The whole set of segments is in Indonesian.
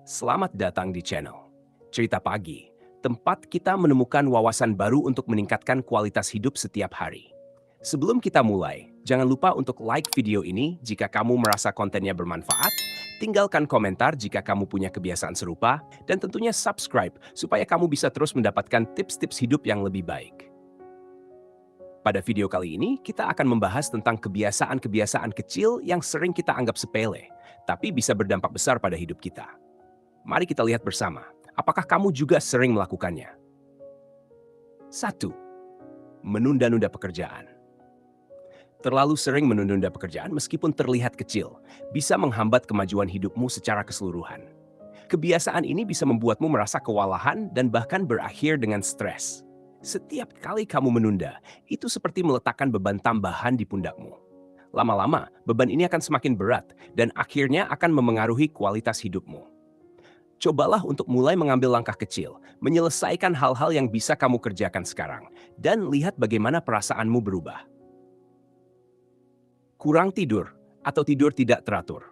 Selamat datang di channel Cerita Pagi, tempat kita menemukan wawasan baru untuk meningkatkan kualitas hidup setiap hari. Sebelum kita mulai, jangan lupa untuk like video ini jika kamu merasa kontennya bermanfaat, tinggalkan komentar jika kamu punya kebiasaan serupa, dan tentunya subscribe supaya kamu bisa terus mendapatkan tips-tips hidup yang lebih baik. Pada video kali ini, kita akan membahas tentang kebiasaan-kebiasaan kecil yang sering kita anggap sepele, tapi bisa berdampak besar pada hidup kita. Mari kita lihat bersama, apakah kamu juga sering melakukannya? 1. Menunda-nunda pekerjaan. Terlalu sering menunda-nunda pekerjaan meskipun terlihat kecil, bisa menghambat kemajuan hidupmu secara keseluruhan. Kebiasaan ini bisa membuatmu merasa kewalahan dan bahkan berakhir dengan stres. Setiap kali kamu menunda, itu seperti meletakkan beban tambahan di pundakmu. Lama-lama, beban ini akan semakin berat dan akhirnya akan memengaruhi kualitas hidupmu. Cobalah untuk mulai mengambil langkah kecil, menyelesaikan hal-hal yang bisa kamu kerjakan sekarang, dan lihat bagaimana perasaanmu berubah. Kurang tidur atau tidur tidak teratur.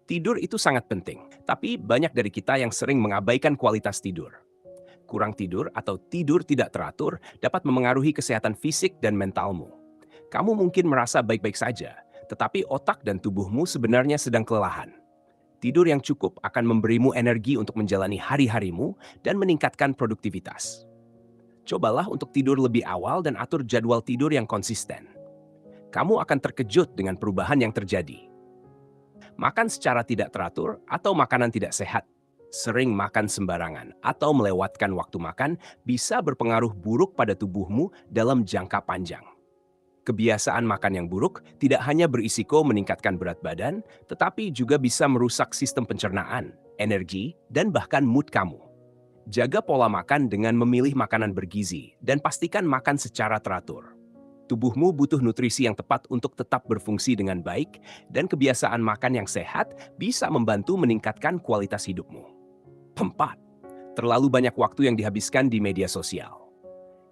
Tidur itu sangat penting, tapi banyak dari kita yang sering mengabaikan kualitas tidur. Kurang tidur atau tidur tidak teratur dapat memengaruhi kesehatan fisik dan mentalmu. Kamu mungkin merasa baik-baik saja, tetapi otak dan tubuhmu sebenarnya sedang kelelahan. Tidur yang cukup akan memberimu energi untuk menjalani hari-harimu dan meningkatkan produktivitas. Cobalah untuk tidur lebih awal dan atur jadwal tidur yang konsisten. Kamu akan terkejut dengan perubahan yang terjadi. Makan secara tidak teratur atau makanan tidak sehat, sering makan sembarangan, atau melewatkan waktu makan bisa berpengaruh buruk pada tubuhmu dalam jangka panjang. Kebiasaan makan yang buruk tidak hanya berisiko meningkatkan berat badan, tetapi juga bisa merusak sistem pencernaan, energi, dan bahkan mood kamu. Jaga pola makan dengan memilih makanan bergizi dan pastikan makan secara teratur. Tubuhmu butuh nutrisi yang tepat untuk tetap berfungsi dengan baik, dan kebiasaan makan yang sehat bisa membantu meningkatkan kualitas hidupmu. 4. Terlalu banyak waktu yang dihabiskan di media sosial.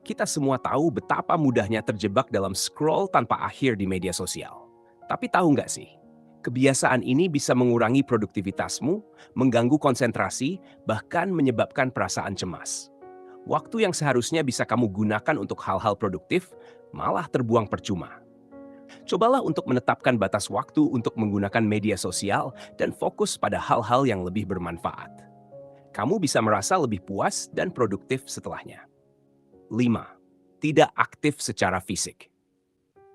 Kita semua tahu betapa mudahnya terjebak dalam scroll tanpa akhir di media sosial. Tapi tahu nggak sih, kebiasaan ini bisa mengurangi produktivitasmu, mengganggu konsentrasi, bahkan menyebabkan perasaan cemas. Waktu yang seharusnya bisa kamu gunakan untuk hal-hal produktif, malah terbuang percuma. Cobalah untuk menetapkan batas waktu untuk menggunakan media sosial dan fokus pada hal-hal yang lebih bermanfaat. Kamu bisa merasa lebih puas dan produktif setelahnya. 5. Tidak aktif secara fisik.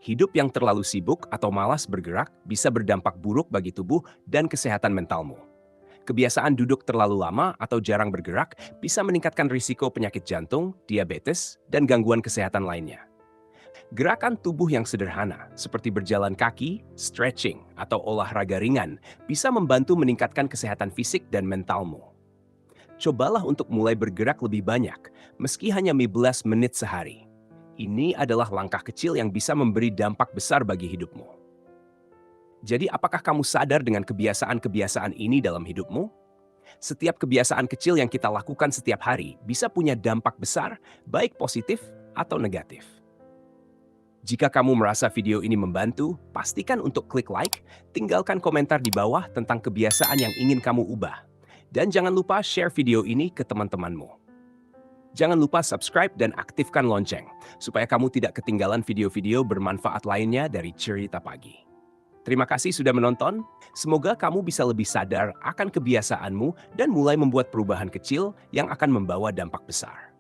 Hidup yang terlalu sibuk atau malas bergerak bisa berdampak buruk bagi tubuh dan kesehatan mentalmu. Kebiasaan duduk terlalu lama atau jarang bergerak bisa meningkatkan risiko penyakit jantung, diabetes, dan gangguan kesehatan lainnya. Gerakan tubuh yang sederhana, seperti berjalan kaki, stretching, atau olahraga ringan, bisa membantu meningkatkan kesehatan fisik dan mentalmu. Cobalah untuk mulai bergerak lebih banyak, meski hanya 15 menit sehari. Ini adalah langkah kecil yang bisa memberi dampak besar bagi hidupmu. Jadi, apakah kamu sadar dengan kebiasaan-kebiasaan ini dalam hidupmu? Setiap kebiasaan kecil yang kita lakukan setiap hari bisa punya dampak besar, baik positif atau negatif. Jika kamu merasa video ini membantu, pastikan untuk klik like, tinggalkan komentar di bawah tentang kebiasaan yang ingin kamu ubah. Dan jangan lupa share video ini ke teman-temanmu. Jangan lupa subscribe dan aktifkan lonceng, supaya kamu tidak ketinggalan video-video bermanfaat lainnya dari Cerita Pagi. Terima kasih sudah menonton, semoga kamu bisa lebih sadar akan kebiasaanmu dan mulai membuat perubahan kecil yang akan membawa dampak besar.